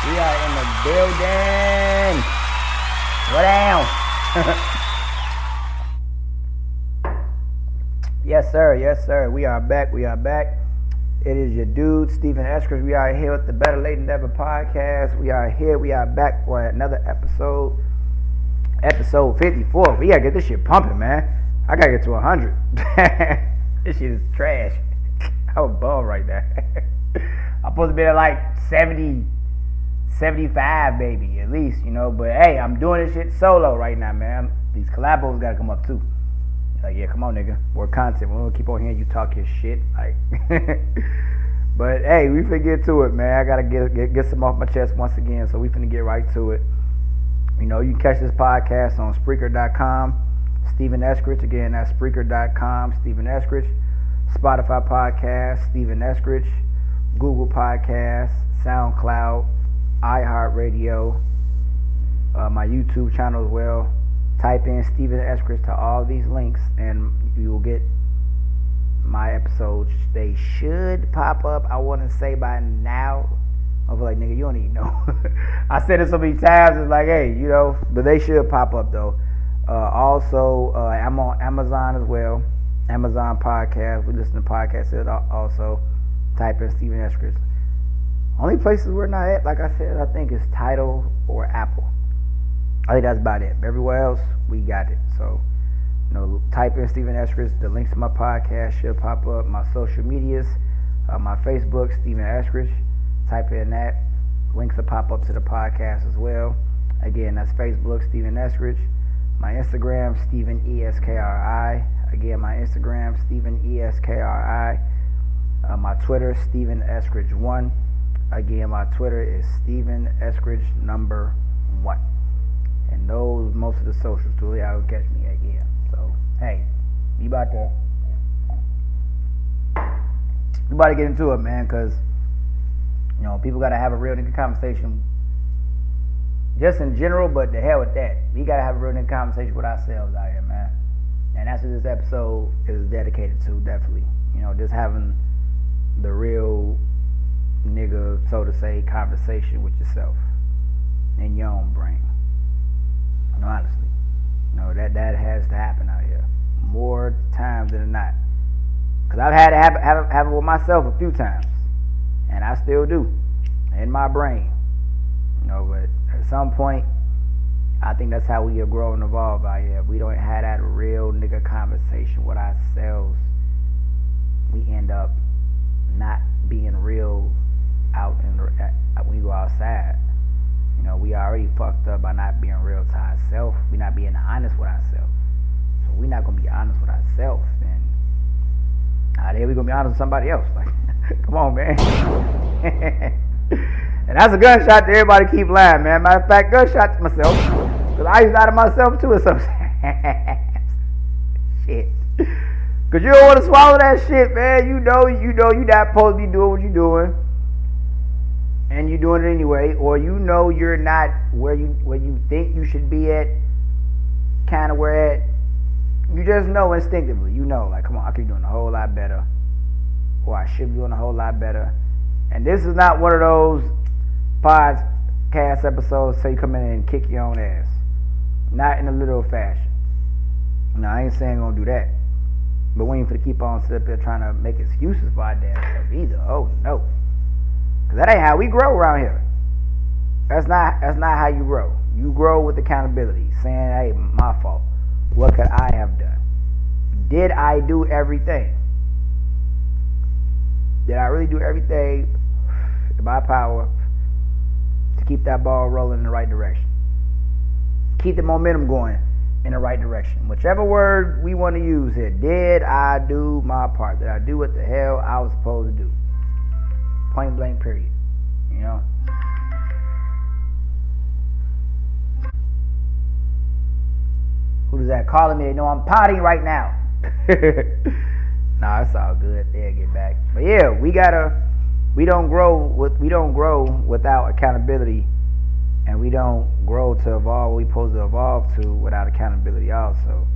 We are in the building. What down? Yes, sir. Yes, sir. We are back. We are back. It is your dude, Stephen Eskridge. We are here with the Better Late Than Never podcast. We are here. We are back for another episode. Episode 54. We gotta get this shit pumping, man. I gotta get to 100. This shit is trash. I'm above right now. I'm supposed to be at like 70, 75, baby, at least, you know. But hey, I'm doing this shit solo right now, man. These collabos gotta come up too. Like, yeah, come on, nigga. More content. We don't keep on hearing you talk your shit. Like, but hey, we finna get to it, man. I gotta get some off my chest once again, so we finna get right to it. You know, you can catch this podcast on Spreaker.com, Stephen Eskridge. Again, that's Spreaker.com, Stephen Eskridge. Spotify Podcast, Stephen Eskridge. Google Podcasts, SoundCloud, iHeartRadio, my YouTube channel as well. Type in Stephen Eskridge to all these links, and you will get my episodes. They should pop up, I want to say, by now. I was like, nigga, you don't even know. I said it so many times, it's like, hey, you know, but they should pop up, though. Also, I'm on Amazon as well. Amazon Podcast. We listen to podcasts also. Type in Stephen Eskridge. Only places we're not at, like I said, I think is Tidal or Apple. I think that's about it. Everywhere else, we got it. So, you know, type in Stephen Eskridge. The links to my podcast should pop up. My social medias, my Facebook, Stephen Eskridge. Type in that. Links will pop up to the podcast as well. Again, that's Facebook, Stephen Eskridge. My Instagram, Stephen ESKRI. Again, my Instagram, Stephen ESKRI. My Twitter, Stephen Eskridge 1. Again, my Twitter is Stephen Eskridge number 1. And those, most of the socials too, y'all will catch me at, yeah. So, hey, we about to get into it, man, because, you know, people got to have a real nigga conversation just in general, but the hell with that. We got to have a real nigga conversation with ourselves out here, man. And that's what this episode is dedicated to, definitely. You know, just having the real nigga, so to say, conversation with yourself in your own brain. You know, honestly. You know, that has to happen out here more times than not. Because I've had to have it with myself a few times. And I still do. In my brain. You know, but at some point, I think that's how we grow and evolve out here. If we don't have that real nigga conversation with ourselves, we end up not being real out when we go outside. You know, we already fucked up by not being real to ourselves. We're not being honest with ourselves. So we're not gonna be honest with ourselves, then how the hell we gonna be honest with somebody else? Like, come on, man. And that's a gunshot to everybody keep lying, man. Matter of fact, gunshot to myself. Because I used to lie to myself too or something. Shit. Because you don't want to swallow that shit, man. You know you're not supposed to be doing what you're doing. And you're doing it anyway. Or you know you're not where you think you should be at. Kind of where at. You just know instinctively. You know, like, come on, I could be doing a whole lot better. Or I should be doing a whole lot better. And this is not one of those podcast episodes say you come in and kick your own ass. Not in a literal fashion. No, I ain't saying I'm gonna do that. But we ain't finna keep on sitting up there trying to make excuses for our damn self either. Oh no. Cause that ain't how we grow around here. That's not how you grow. You grow with accountability. Saying, hey, my fault. What could I have done? Did I do everything? Did I really do everything in my power to keep that ball rolling in the right direction? Keep the momentum going in the right direction. Whichever word we want to use here. Did I do my part? Did I do what the hell I was supposed to do? Point blank, period. You know? Who's that calling me? No, I'm potting right now. Nah, it's all good. They'll get back. But yeah, we don't grow without accountability, and we don't grow to evolve what we supposed to evolve to without accountability also.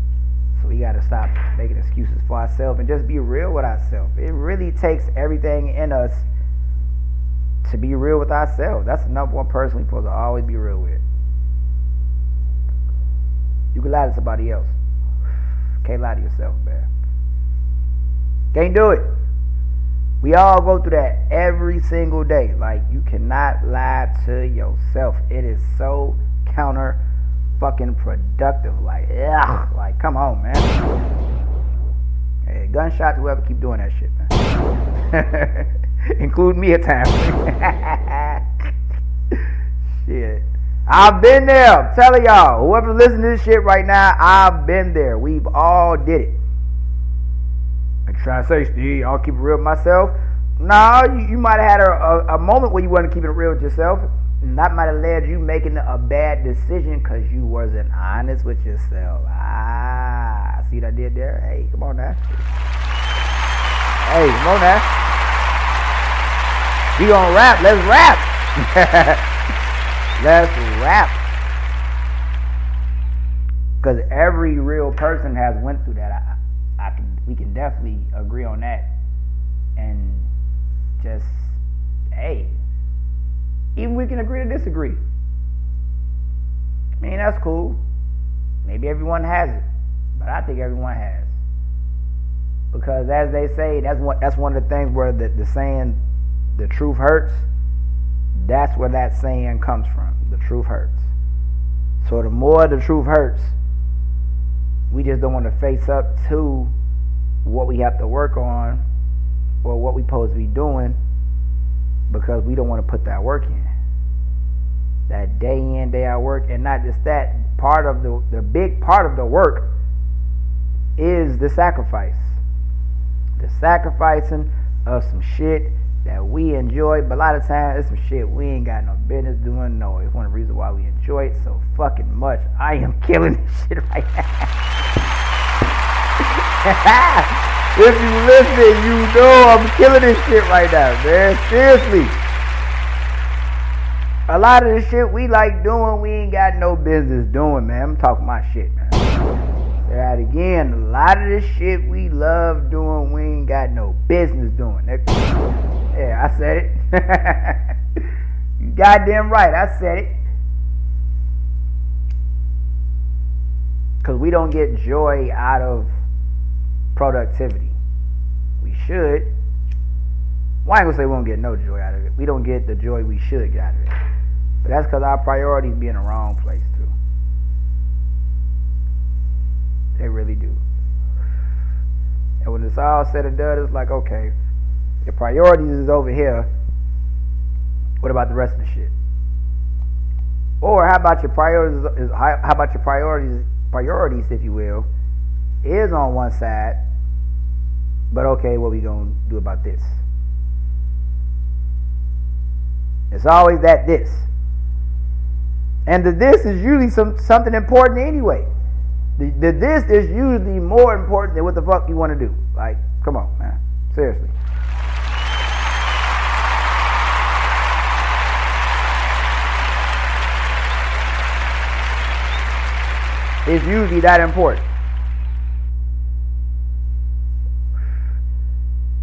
So we gotta stop making excuses for ourselves and just be real with ourselves. It really takes everything in us to be real with ourselves. That's the number one person we're supposed to always be real with. You can lie to somebody else. Can't lie to yourself, man. Can't do it. We all go through that every single day. Like, you cannot lie to yourself. It is so counter fucking productive. Like, ugh. Like, come on, man. Hey, gunshot to whoever keep doing that shit, man. Include me at times. Shit. I've been there. I'm telling y'all. Whoever listening to this shit right now, I've been there. We've all did it. I'm trying to say, Steve, I'll keep it real with myself. No, you might have had a moment where you wasn't keeping it real with yourself. And that might have led you making a bad decision because you wasn't honest with yourself. See what I did there? Hey, come on now. Hey, come on now. We gonna rap. Let's rap. Let's rap. Because every real person has went through that. We can definitely agree on that. And just, hey, even we can agree to disagree. I mean, that's cool. Maybe everyone has it, but I think everyone has. Because as they say, that's one of the things where the saying, the truth hurts, that's where that saying comes from. The truth hurts. So the more the truth hurts, we just don't want to face up to what we have to work on or what we're supposed to be doing because we don't want to put that work in. That day in, day out work. And not just that, part of the big part of the work is the sacrifice. The sacrificing of some shit that we enjoy, but a lot of times it's some shit we ain't got no business doing. No, it's one of the reasons why we enjoy it so fucking much. I am killing this shit right now. If you listening, you know I'm killing this shit right now, man. Seriously. A lot of the shit we like doing, we ain't got no business doing, man. I'm talking my shit, man. Say that again. A lot of the shit we love doing, we ain't got no business doing. Yeah, I said it. You goddamn right, I said it. Because we don't get joy out of productivity. We should. Well, I ain't gonna say we don't get no joy out of it. We don't get the joy we should get out of it. But that's because our priorities be in the wrong place too. They really do. And when it's all said and done, it's like, okay, your priorities is over here. What about the rest of the shit? Or how about your priorities? How about your priorities, if you will, is on one side. But okay, what we gonna do about this? It's always that this. And the this is usually something important anyway. The this is usually more important than what the fuck you want to do. Like, come on, man. Seriously. It's usually that important.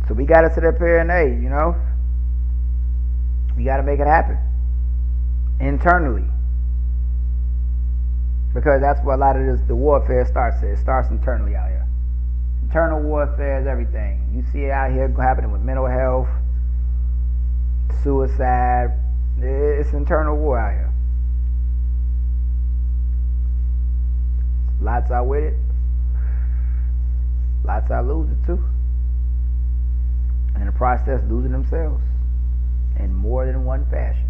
So we got to sit up here and, hey, you know, we got to make it happen internally. Because that's what a lot of the warfare starts at. It starts internally out here. Internal warfare is everything. You see it out here happening with mental health, suicide. It's internal war out here. Lots out with it. Lots out lose it too. And in the process, losing themselves in more than one fashion.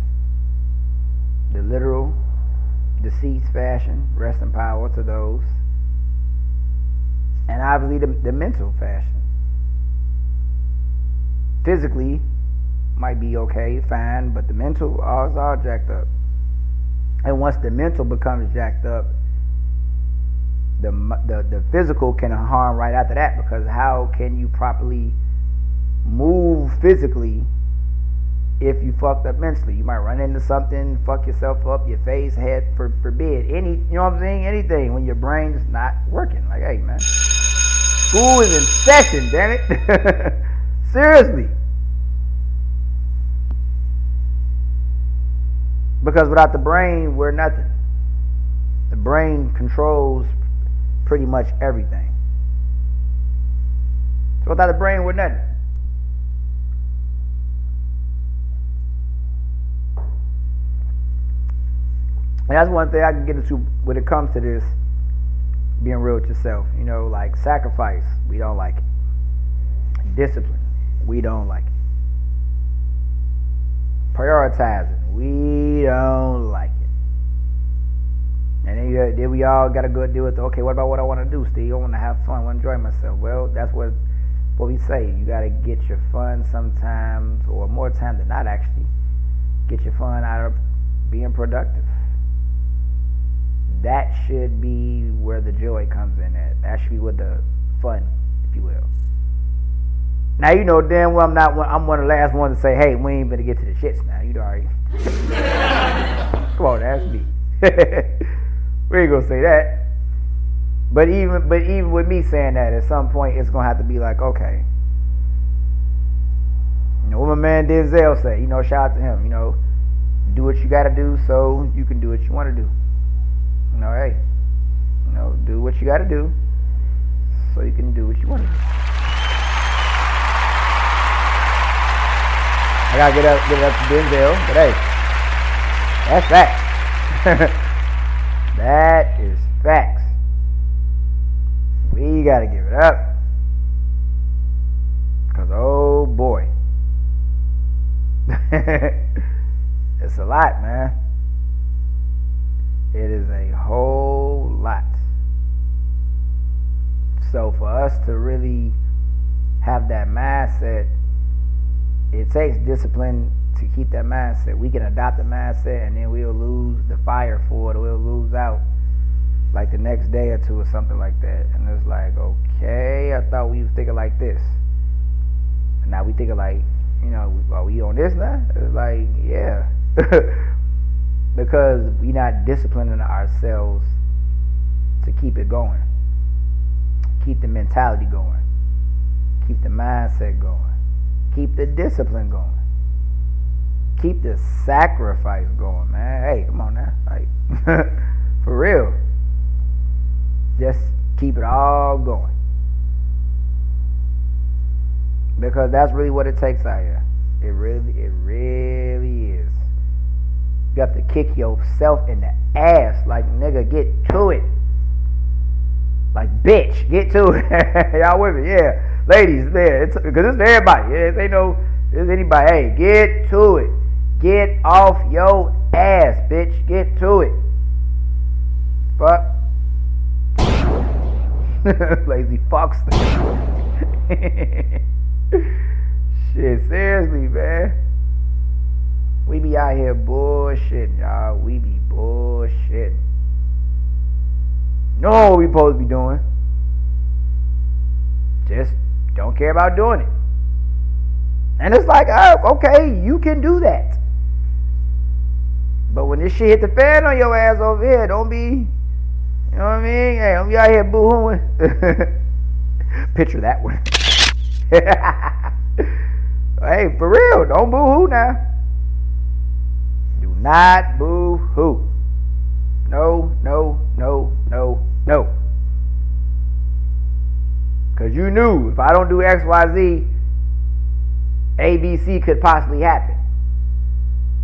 The literal, deceased fashion, rest in power to those. And obviously the mental fashion. Physically might be okay, fine, but the mental is all jacked up. And once the mental becomes jacked up, the physical can harm right after that, because how can you properly move physically if you fucked up mentally? You might run into something, fuck yourself up, your face, head, forbid, you know what I'm saying, anything, when your brain's not working. Like, hey man, school is in session, damn it. Seriously. Because without the brain, we're nothing. The brain controls pretty much everything. So without the brain, we're nothing. And that's one thing I can get into when it comes to this, being real with yourself. You know, like sacrifice, we don't like it. Discipline, we don't like it. Prioritizing, we don't like it. And then we all got to go deal with, okay, what about what I want to do, Steve? I want to have fun, I want to enjoy myself. Well, that's what we say. You got to get your fun sometimes, or more time than not actually, get your fun out of being productive. That should be where the joy comes in at. That should be where the fun, if you will. Now, you know damn well I'm one of the last ones to say, hey, we ain't gonna get to the shits now. You know, already. Come on, that's me. We ain't gonna say that. But even with me saying that, at some point it's gonna have to be like, okay. You know what my man Denzel say, you know, shout out to him, you know, do what you gotta do so you can do what you wanna do. You know, hey, you know, do what you gotta do so you can do what you wanna do. I gotta get up to Denzel, but hey, that's facts. That is facts. We gotta give it up. Cause oh boy. It's a lot, man. It is a whole lot. So for us to really have that mindset, it takes discipline to keep that mindset. We can adopt the mindset and then we'll lose the fire for it, or we'll lose out like the next day or two or something like that. And it's like, okay, I thought we was thinking like this. And now we thinking like, you know, are we on this now? It's like, yeah. Because we're not disciplining ourselves to keep it going. Keep the mentality going. Keep the mindset going. Keep the discipline going. Keep the sacrifice going, man. Hey, come on now. Like, for real. Just keep it all going. Because that's really what it takes out here. It really is. You have to kick yourself in the ass. Like, nigga, get to it. Like, bitch, get to it. Y'all with me? Yeah. Ladies, man, because it's for everybody. Yeah, it's anybody. Hey, get to it. Get off your ass, bitch. Get to it. Fuck. Lazy fucks. Shit, seriously, man. We be out here bullshitting, y'all. We be bullshitting. Know what we supposed to be doing. Just don't care about doing it. And it's like, oh, okay, you can do that. But when this shit hit the fan on your ass over here, don't be, you know what I mean? Hey, don't be out here boo-hooing. Picture that one. Hey, for real, don't boo-hoo now. Do not boo-hoo. No. Because you knew if I don't do X, Y, Z, A, B, C could possibly happen.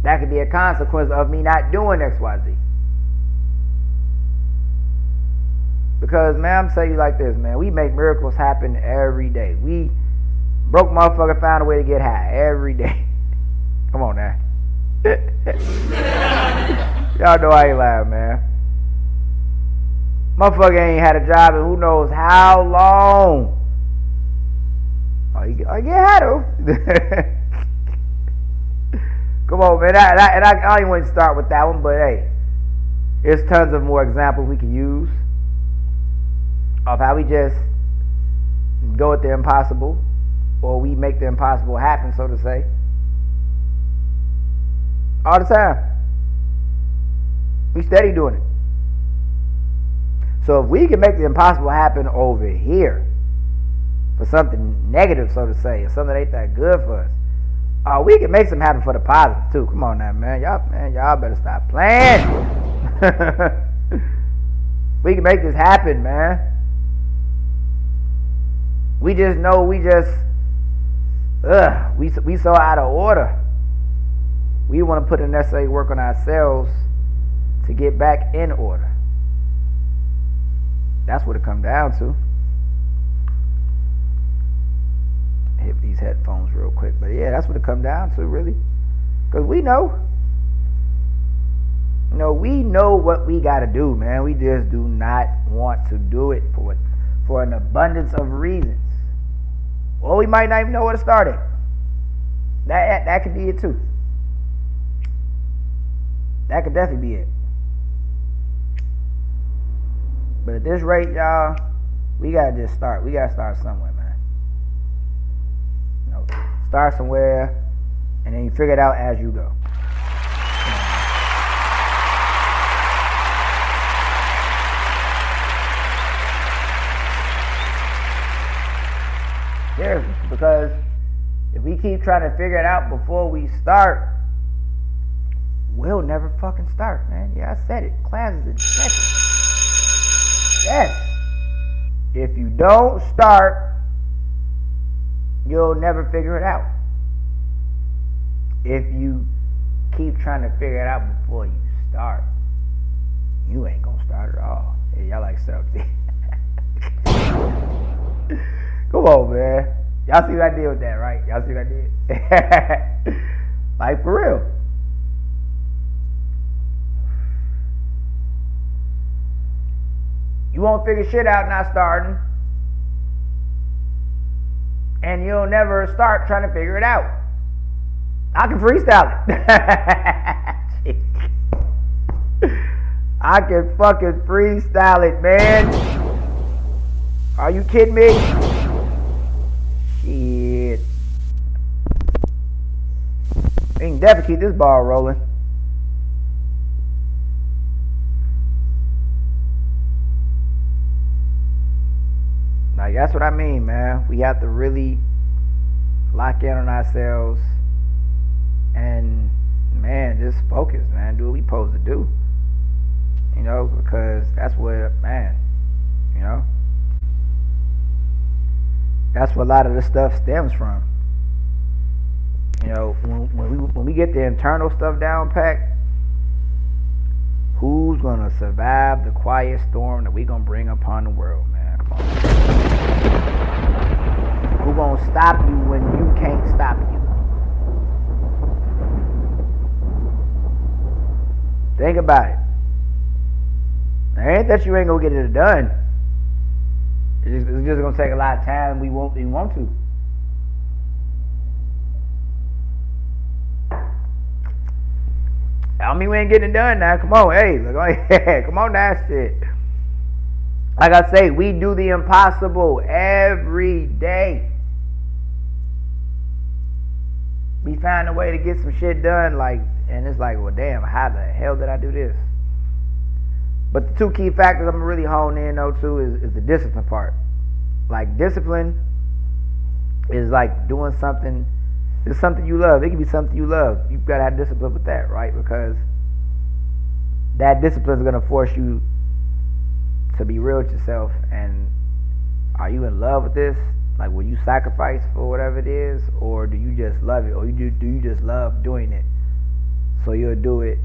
That could be a consequence of me not doing X, Y, Z. Because, man, I'm telling you like this, man. We make miracles happen every day. We broke motherfucker found a way to get high every day. Come on now. Y'all know I ain't lying, man. Motherfucker ain't had a job in who knows how long. Oh, you get high though. Come on, man. I don't even want to start with that one, but hey, there's tons of more examples we can use of how we just go at the impossible, or we make the impossible happen, so to say, all the time. We steady doing it. So if we can make the impossible happen over here for something negative, so to say, or something that ain't that good for us, Oh, we can make some happen for the positive too. Come on now, man. Y'all better stop playing. We can make this happen, man. We just know we so out of order. We want to put the necessary work on ourselves to get back in order. That's what it comes down to. Hit these headphones real quick, but yeah, that's what it comes down to, really. Because we know what we got to do, man. We just do not want to do it for an abundance of reasons. Or we might not even know where to start at. That could be it too. That could definitely be it. But at this rate, y'all, we gotta just start. We gotta start somewhere, man. Start somewhere, and then you figure it out as you go. Seriously, because if we keep trying to figure it out before we start, we'll never fucking start, man. Yeah, I said it. Classes in seconds. Yes. If you don't start, you'll never figure it out. If you keep trying to figure it out before you start, you ain't gonna start at all. Hey, y'all like something. Come on, man. Y'all see what I did with that, right? Y'all see what I did? Like, for real. You won't figure shit out not starting. And you'll never start trying to figure it out. I can freestyle it. I can fucking freestyle it, man. Are you kidding me? Shit. We can definitely keep this ball rolling. Like, that's what I mean, man. We have to really lock in on ourselves and, man, just focus, man. Do what we supposed to do. You know, because that's what, man, you know, that's where a lot of this stuff stems from. You know, when we get the internal stuff down packed, who's going to survive the quiet storm that we going to bring upon the world, man? Come on. Who's going to stop you when you can't stop you? Think about it. It ain't that you ain't going to get it done. It's just going to take a lot of time and we won't even want to. I mean, we ain't getting it done now. Come on, hey, look, come on now, shit. Like I say, we do the impossible every day. We find a way to get some shit done, like, and it's like, well, damn, how the hell did I do this? But the two key factors I'm really honing in on too is the discipline part. Like, discipline is like doing something. It's something you love. It can be something you love. You've got to have discipline with that, right? Because that discipline is going to force you to be real with yourself. And are you in love with this? Like, will you sacrifice for whatever it is? Or do you just love it? Or do you just love doing it? So you'll do it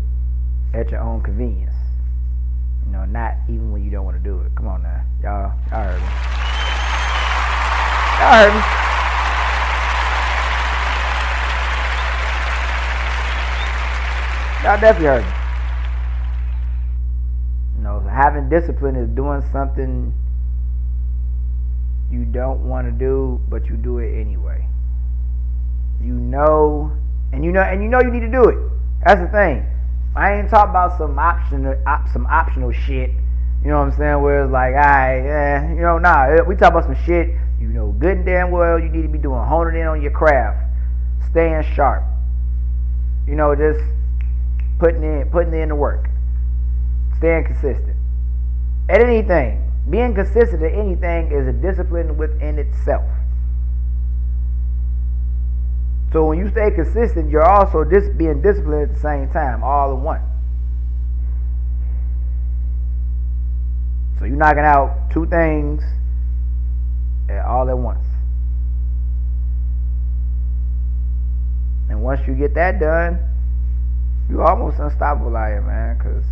at your own convenience. You know, not even when you don't want to do it. Come on now. Y'all heard me. Y'all heard me. Y'all definitely heard me. You know, having discipline is doing something you don't want to do, but you do it anyway. You know you need to do it. That's the thing. I ain't talking about some optional shit. You know what I'm saying? Where it's like, we talk about some shit you know good and damn well you need to be doing, honing in on your craft, staying sharp. You know, just putting in the work, staying consistent at anything. Being consistent at anything is a discipline within itself. So when you stay consistent, you're also just being disciplined at the same time, all in one. So you're knocking out two things all at once. And once you get that done, you're almost unstoppable out here, man, because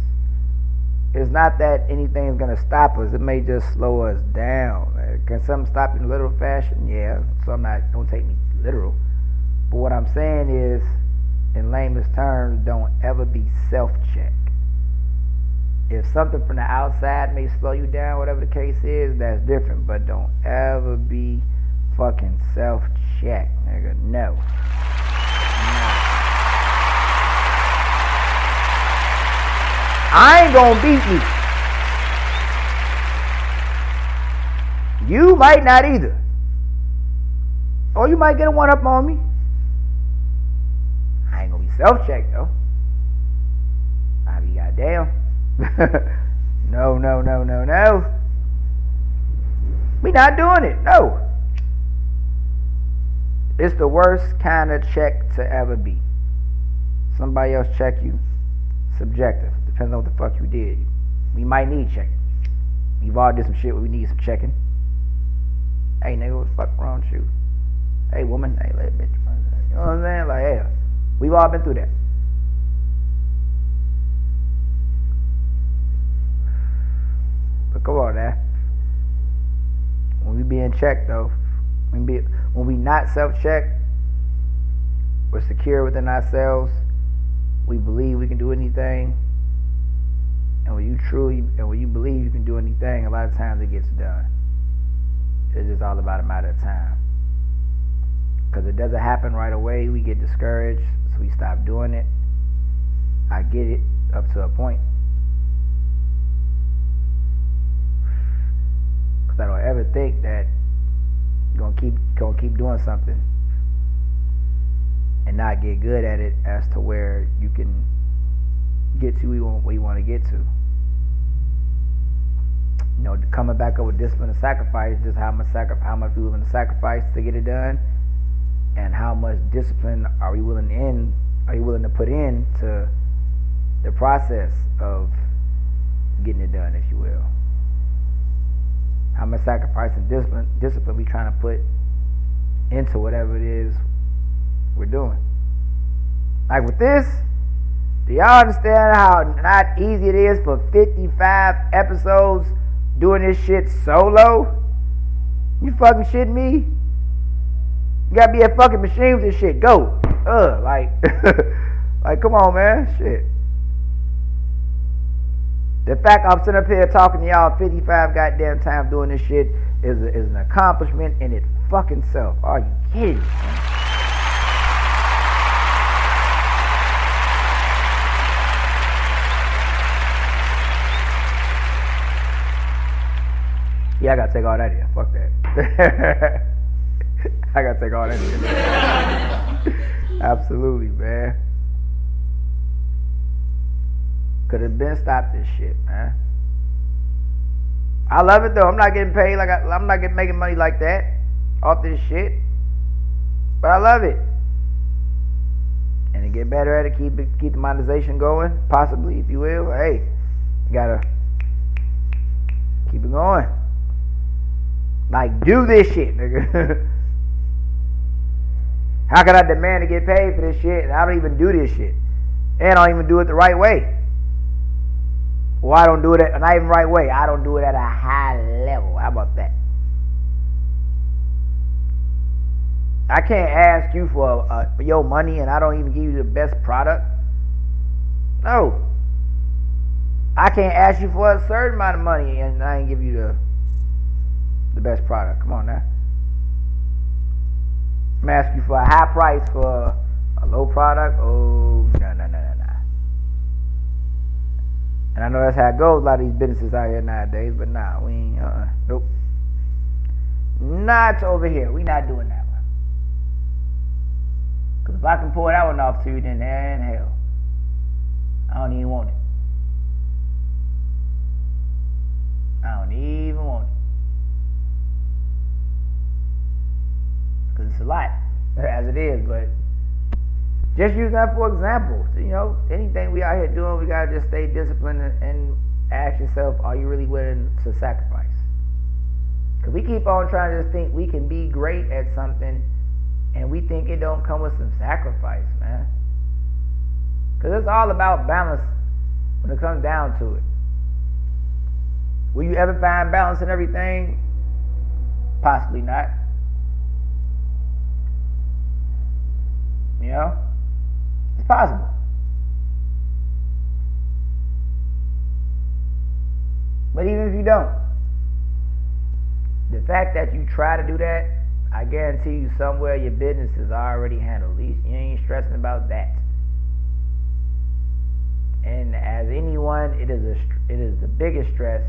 it's not that anything's going to stop us. It may just slow us down. Can something stop you in a literal fashion? Yeah. So don't take me literal. But what I'm saying is, in layman's terms, don't ever be self-checked. If something from the outside may slow you down, whatever the case is, that's different. But don't ever be fucking self-checked, nigga. No. I ain't gonna beat me. You might not either. Or you might get a one up on me. I ain't gonna be self-checked though. I'll be goddamn. No. We not doing it. No. It's the worst kind of check to ever be. Somebody else check you. Subjective. Depends on what the fuck you did. We might need checking. We've all did some shit where we need some checking. Hey nigga, what the fuck wrong with you? Hey woman, hey little bitch. You know what I'm saying? Like, hey, we've all been through that. But come on now. When we be in check though, when we not self-check, we're secure within ourselves. We believe we can do anything. And when you believe you can do anything, a lot of times it gets done. It's just all about a matter of time. Because it doesn't happen right away, we get discouraged, so we stop doing it. I get it up to a point. Because I don't ever think that you're gonna keep doing something and not get good at it as to where you can get to where you want to get to. You know, coming back up with discipline and sacrifice, just how much we willing to sacrifice to get it done, and how much discipline are you willing to put in to the process of getting it done, if you will. How much sacrifice and discipline we trying to put into whatever it is we're doing. Like with this, do y'all understand how not easy it is for 55 episodes doing this shit solo? You fucking shitting me? You gotta be a fucking machine with this shit. Go. Like come on, man. Shit. The fact I'm sitting up here talking to y'all 55 goddamn times doing this shit is an accomplishment in it fucking self. Are you kidding me, man? Yeah, I gotta take all that in. Fuck that. I gotta take all that in. Absolutely, man. Could have been stopped this shit, man. I love it though. I'm not getting paid I'm not making money like that off this shit. But I love it. And to get better at it, keep the monetization going, possibly, if you will. Hey, you gotta keep it going. Like, do this shit, nigga. How can I demand to get paid for this shit and I don't even do this shit? And I don't even do it the right way. Or I don't do it not even right way. I don't do it at a high level. How about that? I can't ask you for your money and I don't even give you the best product. No. I can't ask you for a certain amount of money and I ain't give you the best product. Come on now. I'm asking you for a high price for a low product. Oh, no. And I know that's how it goes. A lot of these businesses out here nowadays, but nah, we ain't. Nope. Not over here. We not doing that one. Because if I can pull that one off to you, then in hell, I don't even want it. I don't even want it. Because it's a lot, as it is, but Just use that for example. Anything we out here doing, we gotta just stay disciplined and ask yourself, are you really willing to sacrifice? Because we keep on trying to just think we can be great at something, and we think it don't come with some sacrifice, man. Because it's all about balance when it comes down to it. Will you ever find balance in everything? Possibly not. It's possible. But even if you don't, the fact that you try to do that, I guarantee you somewhere your business is already handled. At least you ain't stressing about that. And as anyone, it is the biggest stress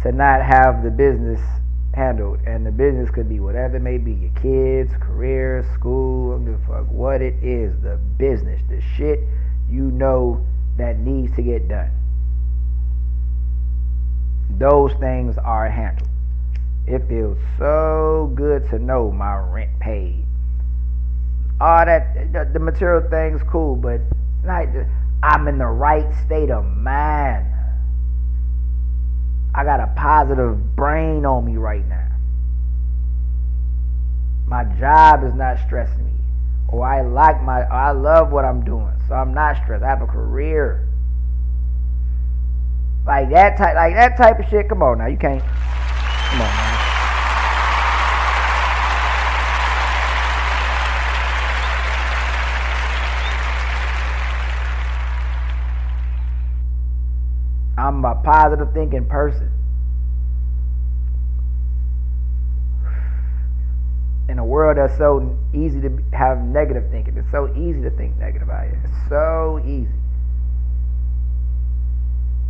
to not have the business handled. And the business could be whatever it may be, your kids, career, school, I don't give a fuck what it is. The business, the shit that needs to get done. Those things are handled. It feels so good to know my rent paid. All that, the material things, cool, but I'm in the right state of mind. I got a positive brain on me right now. My job is not stressing me. Or I love what I'm doing, so I'm not stressed. I have a career. Like that type of shit. Come on now, you can't. Come on, man. I'm a positive thinking person. In a world that's so easy to have negative thinking, it's so easy to think negative out here. It's so easy.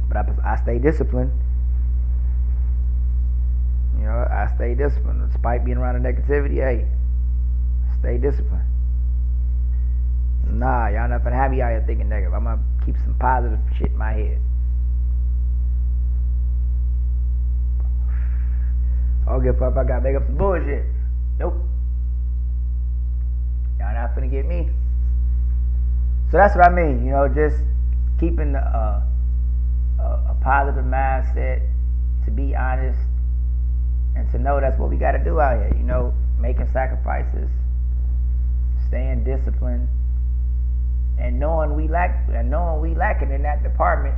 But I stay disciplined. I stay disciplined. Despite being around the negativity, hey, stay disciplined. Nah, y'all not gonna have me out here thinking negative. I'm gonna keep some positive shit in my head. I don't give a fuck if I gotta make up some bullshit. Nope. Y'all not finna get me. So that's what I mean, just keeping a positive mindset, to be honest, and to know that's what we gotta do out here, making sacrifices, staying disciplined, and knowing we lacking in that department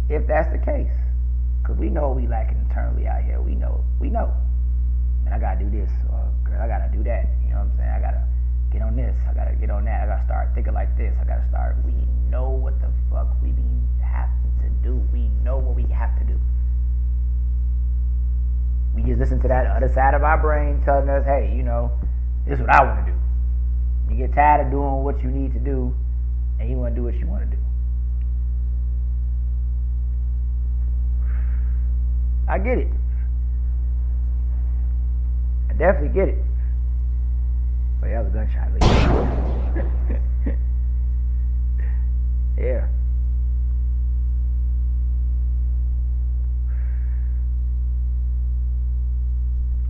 if that's the case. Because we know we lacking internally out here. We know. Man, I gotta do this, or girl, I gotta do that. You know what I'm saying? I gotta get on this. I gotta get on that. I gotta start thinking like this. We know what the fuck we be having to do. We know what we have to do. We just listen to that other side of our brain telling us, hey, this is what I want to do. You get tired of doing what you need to do, and you want to do what you want to do. I get it. I definitely get it. But that was a gunshot. Yeah.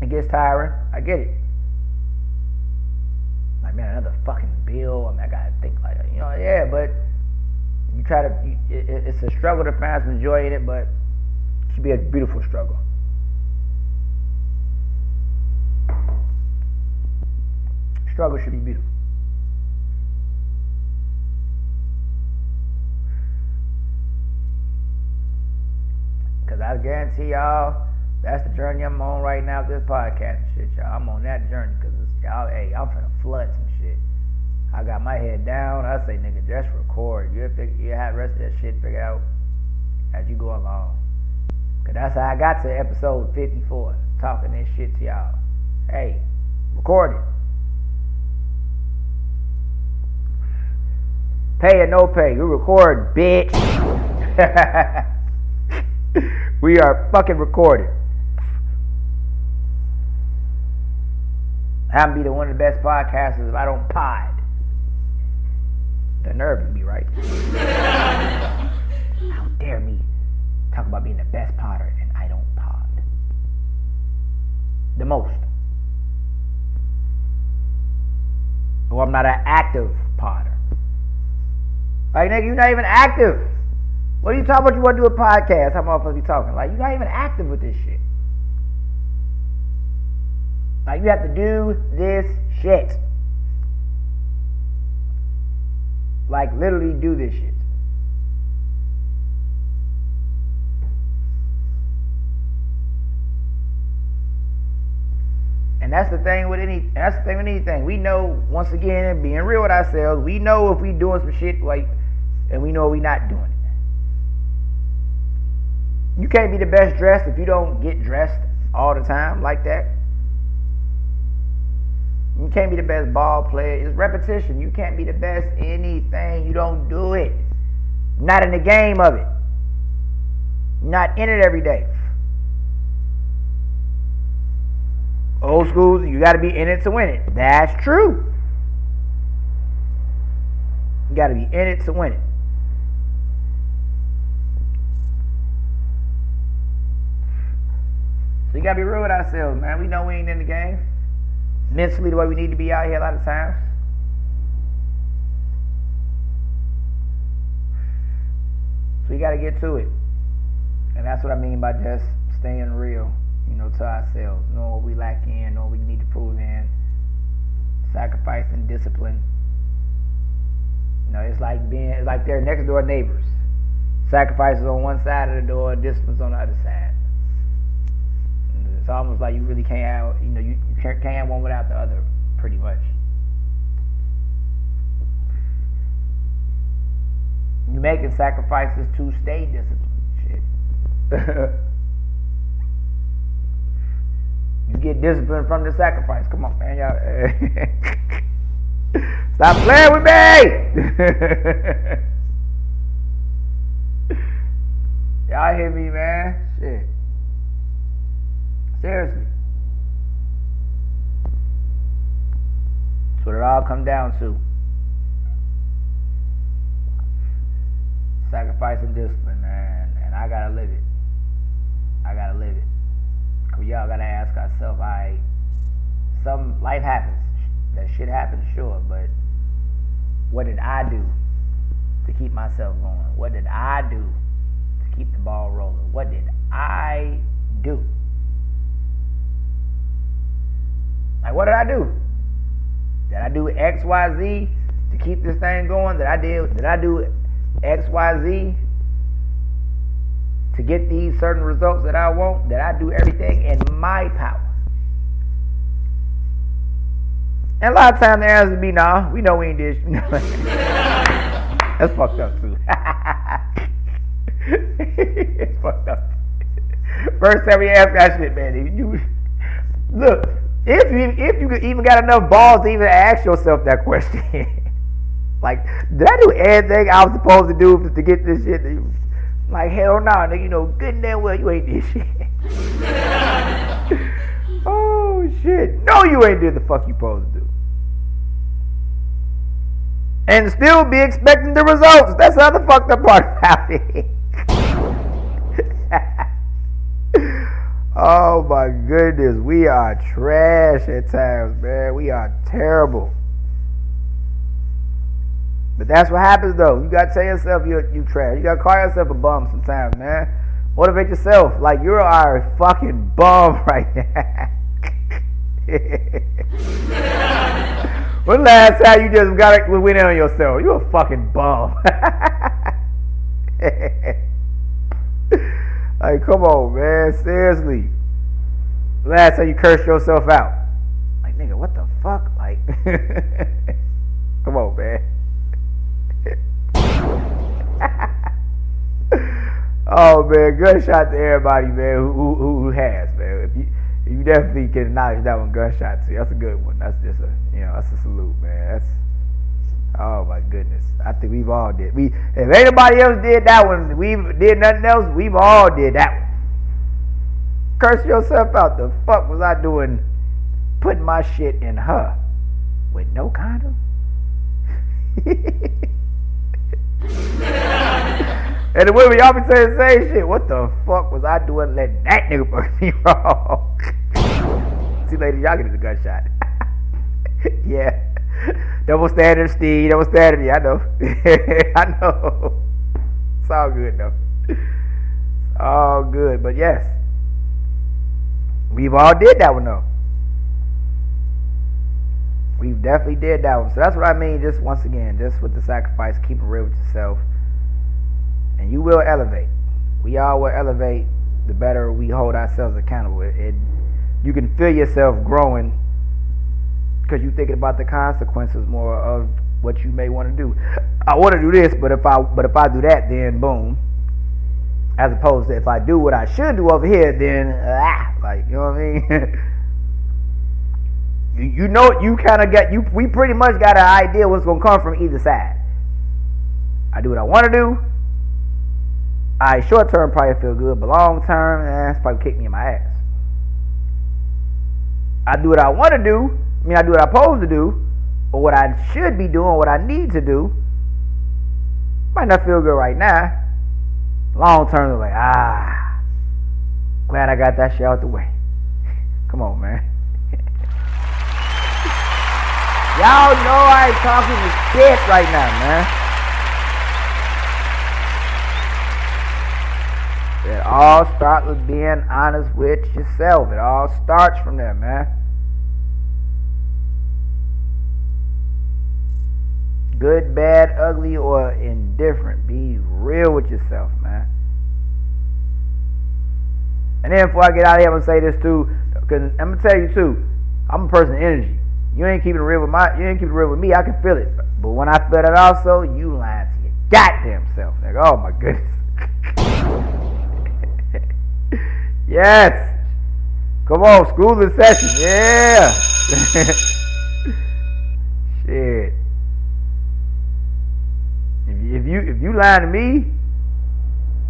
It gets tiring. I get it. Like, man, another fucking bill. I gotta think like, yeah, but you try to, it's a struggle to find some joy in it, but it should be a beautiful struggle. Struggle should be beautiful. Because I guarantee y'all, that's the journey I'm on right now with this podcast and shit, y'all. I'm on that journey because y'all, hey, I'm finna flood some shit. I got my head down. I say, nigga, just record. You have the rest of that shit figured out as you go along. Because that's how I got to episode 54, talking this shit to y'all. Hey, record it. Pay or no pay, you record, bitch. We are fucking recorded. I'm be the one of the best podcasters if I don't pod. The nerve of me, right? How dare me talk about being the best podder and I don't pod. The most. Or I'm not an active podder. Like, nigga, you're not even active. What are you talking about? You want to do a podcast? How motherfuckers be talking? Like, you're not even active with this shit. Like, you have to do this shit. Like, literally do this shit. And that's the thing with anything. We know, once again, being real with ourselves, we know if we doing some shit, like, and we know we not doing it. You can't be the best dressed if you don't get dressed all the time like that. You can't be the best ball player. It's repetition. You can't be the best anything. You don't do it. Not in the game of it. Not in it every day. Old school, you got to be in it to win it. That's true. You got to be in it to win it. So you got to be real with ourselves, man. We know we ain't in the game. Mentally, the way we need to be out here a lot of times. So you got to get to it. And that's what I mean by just staying real. You know, to ourselves, knowing what we lack in, knowing what we need to prove in, sacrifice and discipline. You know, it's like they're next door neighbors. Sacrifices on one side of the door, discipline's on the other side. And it's almost like you really can't have, you know, you can't have one without the other, pretty much. You're making sacrifices to stay disciplined. Shit. You get disciplined from the sacrifice. Come on, man. Y'all. Stop playing with me! Y'all hear me, man? Shit. Seriously. That's what it all comes down to. Sacrifice and discipline, man. And I gotta live it. I gotta live it. We all gotta ask ourselves, some life happens. That shit happens, sure, but what did I do to keep myself going? What did I do to keep the ball rolling? What did I do? Like, what did I do? Did I do X, Y, Z to keep this thing going? Did I do X, Y, Z to get these certain results that I want? Did I do everything in my power? And a lot of times the answer would be nah. We know we ain't did. That's fucked up too. It's fucked up. First time we ask that shit, man. Look, if you even got enough balls to even ask yourself that question, like, did I do everything I was supposed to do to get this shit? Like, hell no, nigga, you know good and damn well you ain't did shit. Oh, shit. No, you ain't did the fuck you supposed to do. And still be expecting the results. That's the other fucked up part about it. Oh, my goodness. We are trash at times, man. We are terrible. But that's what happens, though. You got to tell yourself you trash. You got to call yourself a bum sometimes, man. Motivate yourself. Like, you are a fucking bum right now. When the last time you just went in on yourself? You a fucking bum. Like, come on, man. Seriously. Last time you cursed yourself out. Like, nigga, what the fuck? Like, come on, man. Oh man, gunshot to everybody, man, who has, man. If you definitely can acknowledge that one, gunshot to you. That's a good one. That's just that's a salute, man. That's, oh my goodness. I think we've all did. If anybody else did that one, we did nothing else, we've all did that one. Curse yourself out. The fuck was I doing putting my shit in her with no condom? And the women, y'all be saying the same shit. What the fuck was I doing letting that nigga fuck me wrong? See, ladies, y'all get the gunshot. Yeah. Double standard, Steve. Double standard. Yeah, I know. I know. It's all good though. It's all good. But yes, we've all did that one though. We've definitely did that one. So that's what I mean. Just once again, just with the sacrifice, keep it real with yourself, and you will elevate. We all will elevate. The better we hold ourselves accountable. You can feel yourself growing because you're thinking about the consequences more of what you may want to do. I want to do this, but if I do that, then boom. As opposed to if I do what I should do over here, then like, you know what I mean? you know, you kind of got you. We pretty much got an idea what's gonna come from either side. I do what I want to do. Short term probably feel good, but long term, it's probably kick me in my ass. I do what I want to do. I do what I'm supposed to do, or what I should be doing, what I need to do. Might not feel good right now. Long term, it's like, glad I got that shit out the way. Come on, man. Y'all know I ain't talking to shit right now, man. It all starts with being honest with yourself. It all starts from there, man. Good, bad, ugly, or indifferent. Be real with yourself, man. And then before I get out of here, I'm gonna say this too, because I'm gonna tell you too, I'm a person of energy. You ain't keeping it real with me. I can feel it. But when I feel it also, you lying to your goddamn self. Like, oh my goodness. Yes. Come on, school's in session. Yeah. Shit. If you lying to me,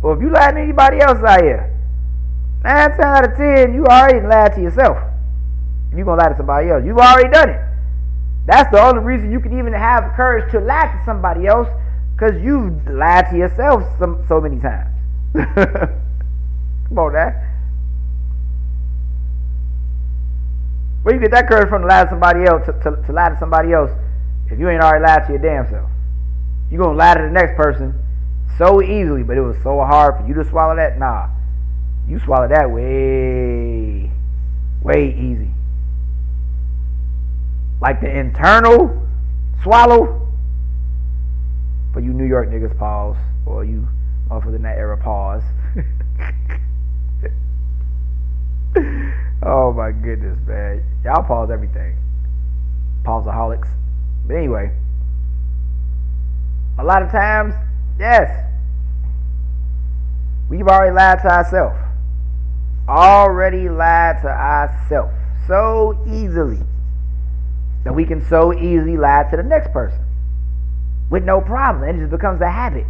or if you lying to anybody else out here, 9 times out of 10, you already lied to yourself. If you gonna lie to somebody else, you've already done it. That's the only reason you can even have the courage to lie to somebody else, because you've lied to yourself so many times. Come on, now. Where you get that courage from to lie to somebody else? To lie to somebody else, if you ain't already lied to your damn self, you gonna lie to the next person so easily, but it was so hard for you to swallow that. Nah, you swallow that way easy. Like the internal swallow. For you New York niggas, pause, or you motherfuckers in that era, pause. Oh my goodness, man. Y'all pause everything. Pauseaholics. But anyway, a lot of times, yes, we've already lied to ourselves. Already lied to ourselves so easily that we can so easily lie to the next person with no problem. It just becomes a habit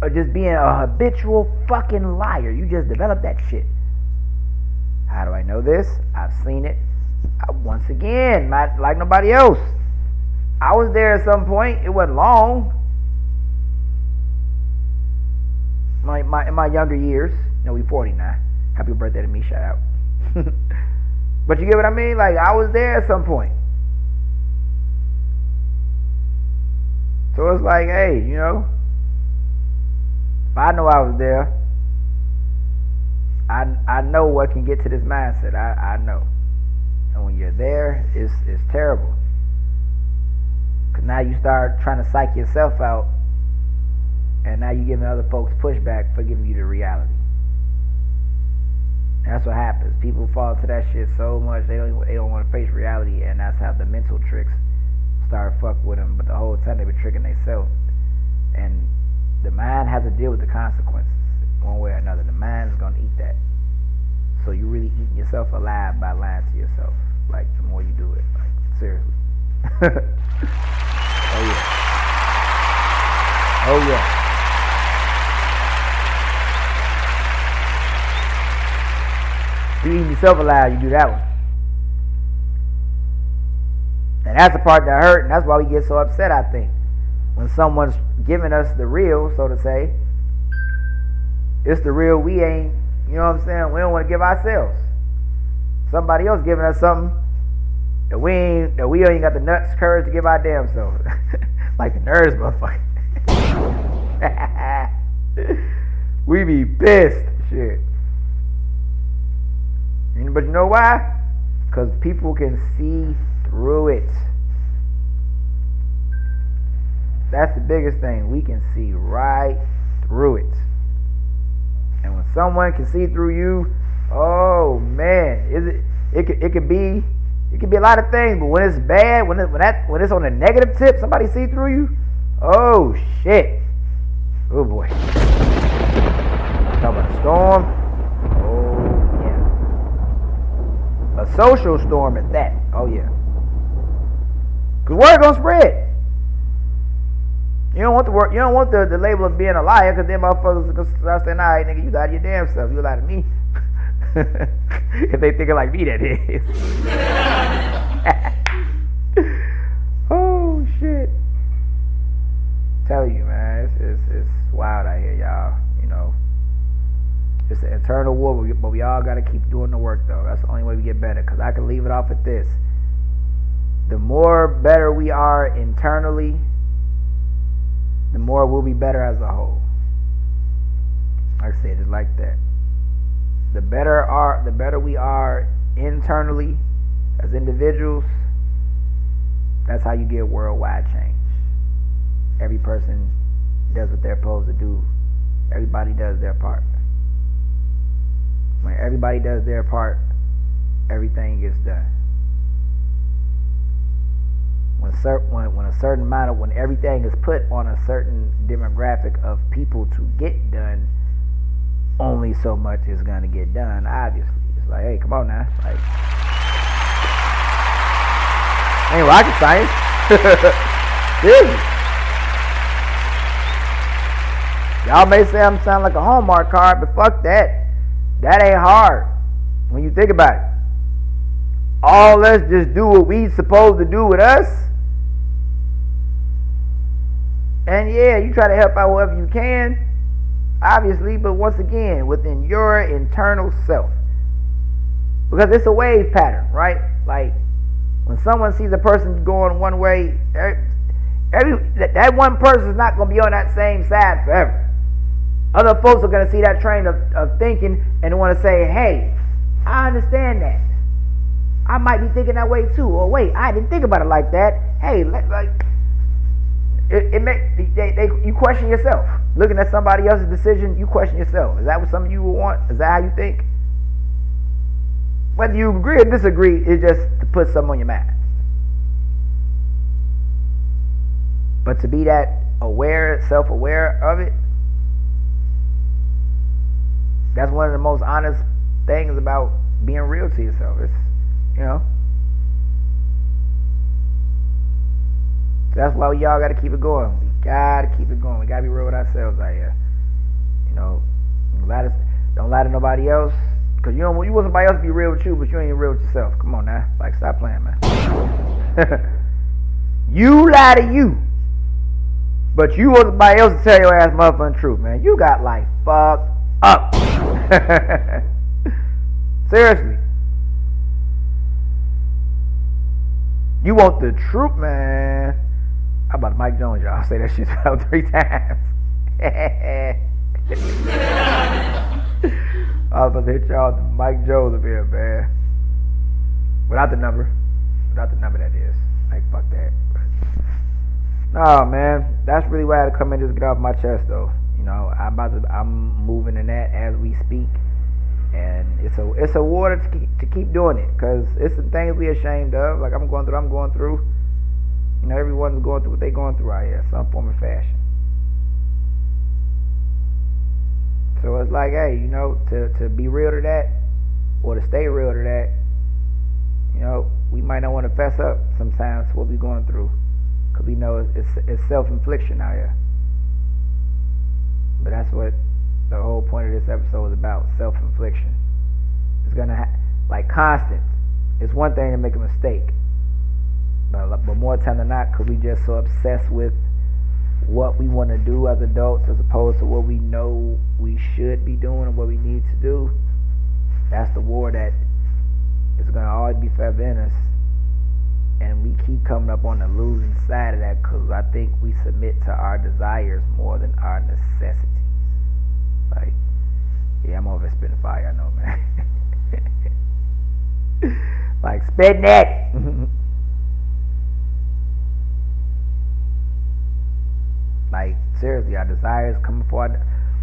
of just being a habitual fucking liar. You just develop that shit. How do I know this? I've seen it. Once again, not like nobody else. I was there at some point. It wasn't long. In my younger years. We 40 now. Happy birthday to me. Shout out. But you get what I mean? Like, I was there at some point. So it's like, hey, if I know I was there, I know what can get to this mindset. I know. And when you're there, it's terrible. Because now you start trying to psych yourself out, and now you're giving other folks pushback for giving you the reality. And that's what happens. People fall to that shit so much they don't want to face reality, and that's how the mental tricks start fuck with them. But the whole time they've been tricking themselves. And the mind has to deal with the consequences one way or another. The mind is going to eat that. So you're really eating yourself alive by lying to yourself. Like, the more you do it. Like, seriously. Oh yeah. Oh yeah. You eating yourself alive, you do that one. And that's the part that hurt, and that's why we get so upset, I think. When someone's giving us the real, so to say, it's the real we ain't, you know what I'm saying? We don't want to give ourselves. Somebody else giving us something, That we ain't got the nuts, courage to give our damn self. Like the nerds, motherfucker. We be pissed. Shit. But you know why? Because people can see through it. That's the biggest thing. We can see right through it. And when someone can see through you, oh man, it could be a lot of things. But when it's bad, when it's on a negative tip, somebody see through you. Oh shit. Oh boy. Talk about a storm. Oh yeah. A social storm at that. Oh yeah. Cause word gonna spread. You don't want the label of being a liar, because then motherfuckers are gonna start saying, alright nigga, you lie to your damn self, you lie to me. If they thinking like me, that is. Oh shit. Tell you, man, it's wild out here, y'all. You know, it's an internal war, but we all gotta keep doing the work though. That's the only way we get better. Cause I can leave it off at this: the more better we are internally, the more we'll be better as a whole. Like I said, just like that. The better we are internally as individuals, that's how you get worldwide change. Every person does what they're supposed to do. Everybody does their part. When everybody does their part, everything gets done. When everything is put on a certain demographic of people to get done, only so much is gonna get done. Obviously, it's like, hey, come on now, like, ain't rocket science. Seriously. Y'all may say I'm sounding like a Hallmark card, but fuck that. That ain't hard when you think about it. All let's just do what we supposed to do with us. And yeah, you try to help out whoever you can, obviously, but once again, within your internal self. Because it's a wave pattern, right? Like, when someone sees a person going one way, that one person is not going to be on that same side forever. Other folks are going to see that train of thinking and want to say, hey, I understand that. I might be thinking that way too. Or wait, I didn't think about it like that. Hey, you question yourself. Looking at somebody else's decision, you question yourself. Is that what some of you would want? Is that how you think? Whether you agree or disagree, it's just to put something on your mind. But to be that aware, self-aware of it, that's one of the most honest things about being real to yourself. It's, you know. That's why y'all got to keep it going. We got to keep it going. We got to be real with ourselves out here. You know, don't lie to nobody else. Because you want somebody else to be real with you, but you ain't real with yourself. Come on now. Like, stop playing, man. You lie to you, but you want somebody else to tell your ass motherfucking truth, man. You got like fucked up. Seriously. You want the truth, man. How about Mike Jones, y'all? Say that shit about 3 times. I was about to hit y'all with Mike Jones up here, man. Without the number. Without the number, that is. Like, fuck that. No, man. That's really why I had to come in and just get off my chest, though. You know, I'm moving in that as we speak. And it's a war to keep doing it. Because it's some things we ashamed of. Like, I'm going through. You know, everyone's going through what they're going through out here, some form of fashion. So it's like, hey, you know, to be real to that, or to stay real to that, you know, we might not want to fess up sometimes what we're going through, because we know it's self-infliction out here. But that's what the whole point of this episode is about, self-infliction. It's gonna like constant. It's one thing to make a mistake, but more time than not, because we just so obsessed with what we want to do as adults as opposed to what we know we should be doing and what we need to do. That's the war that is going to always be forever in us. And we keep coming up on the losing side of that because I think we submit to our desires more than our necessities. Like, yeah, I'm over spitting fire, I know, man. Like, spitting it! Like, seriously, our desires come before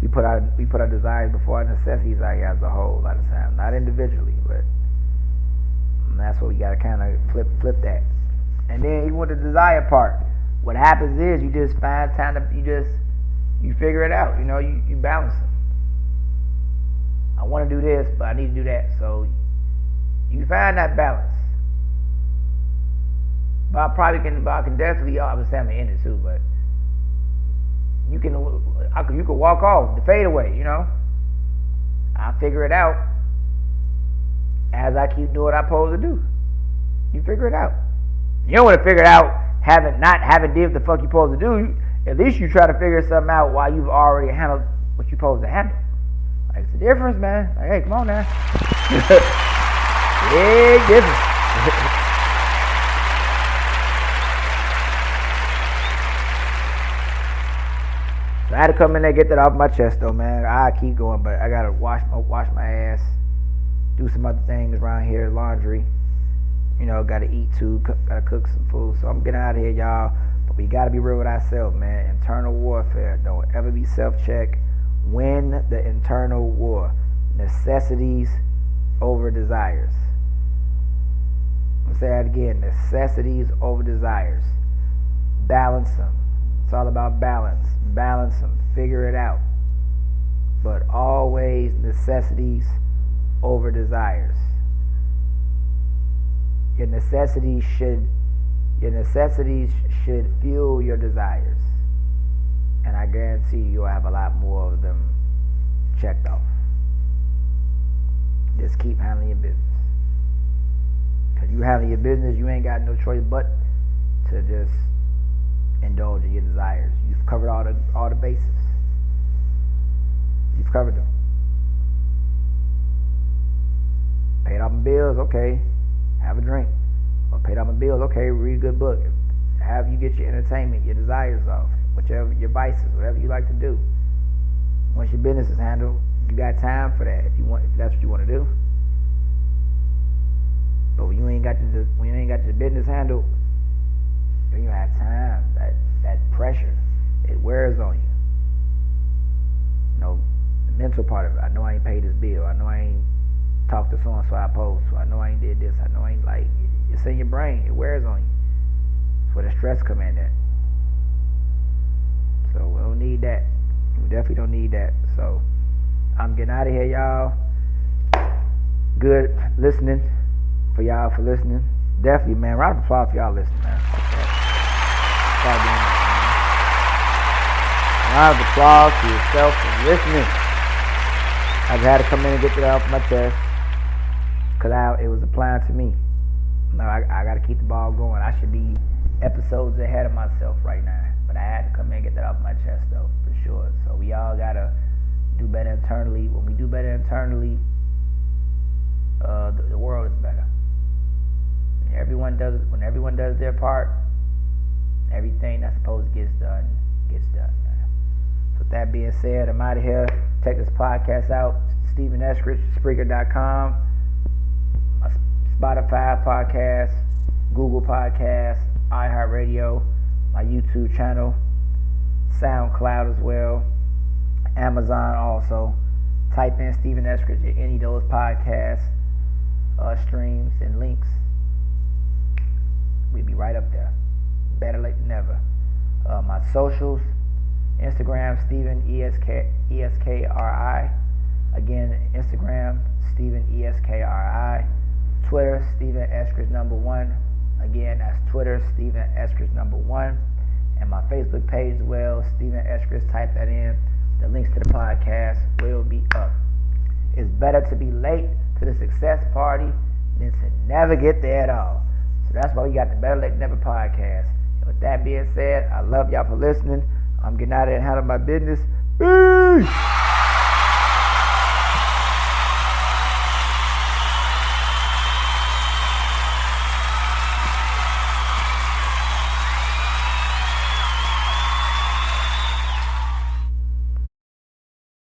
we put our desires before our necessities out here as a whole a lot of times. Not individually, but that's what we gotta kind of flip that. And then even with the desire part, what happens is you just find time to you figure it out. You know, you balance them. I want to do this, but I need to do that. So you find that balance. But I can definitely, I was saying I'm gonna end it too, but you can walk off the fadeaway. You know, I figure it out as I keep doing what I'm supposed to do. You figure it out. You don't want to figure it out not having did what the fuck you supposed to do. At least you try to figure something out while you've already handled what you're supposed to handle. Like, it's a difference, man. Like, hey, come on now. Big difference. So I had to come in there and get that off my chest, though, man. I keep going, but I gotta wash my ass, do some other things around here, laundry. You know, gotta eat too, gotta cook some food. So I'm getting out of here, y'all. But we gotta be real with ourselves, man. Internal warfare. Don't ever be self-check. Win the internal war. Necessities over desires. I'll say that again. Necessities over desires. Balance them. It's all about balance. Balance them. Figure it out. But always necessities over desires. Your necessities should fuel your desires. And I guarantee you'll have a lot more of them checked off. Just keep handling your business. Because you handle your business, you ain't got no choice but to just indulge in your desires. You've covered all the bases. You've covered them. Paid off my bills, okay. Have a drink. Or paid off my bills, okay. Read a good book. Have you get your entertainment, your desires off. Whichever your vices, whatever you like to do. Once your business is handled, you got time for that if that's what you want to do. But when you ain't got your business handled, you don't have time. That pressure, it wears on you. You know, the mental part of it. I know I ain't paid this bill. I know I ain't talked to so and so I post. So I know I ain't did this. I know I ain't it's in your brain. It wears on you. That's where the stress come in at. So we don't need that. We definitely don't need that. So I'm getting out of here, y'all. Good listening for y'all for listening. Definitely, man. Round of applause for y'all listening, man. Okay. Start doing that, man. Round of applause to yourself for listening. I've had to come in and get that off my chest because it was applying to me. No, I got to keep the ball going. I should be episodes ahead of myself right now. But I had to come in and get that off my chest, though, for sure. So we all got to do better internally. When we do better internally, the world is better. When everyone does their part, everything that's supposed to get done, man. So with that being said, I'm out of here. Check this podcast out. Stephen Eskridge, Spreaker.com, my Spotify podcast, Google Podcast, iHeartRadio, my YouTube channel, SoundCloud as well, Amazon also. Type in Stephen Eskridge at any of those podcast streams and links. We'd be right up there. Better late than never. My socials, Instagram, Stephen ESKRI. Again, Instagram, Stephen ESKRI. Twitter, Stephen Eskridge #1. Again, that's Twitter, Stephen Eskridge #1. And my Facebook page as well, Stephen Eskridge. Type that in. The links to the podcast will be up. It's better to be late to the success party than to never get there at all. So that's why we got the Better Late Than Never podcast. And with that being said, I love y'all for listening. I'm getting out of here and handling my business. Peace!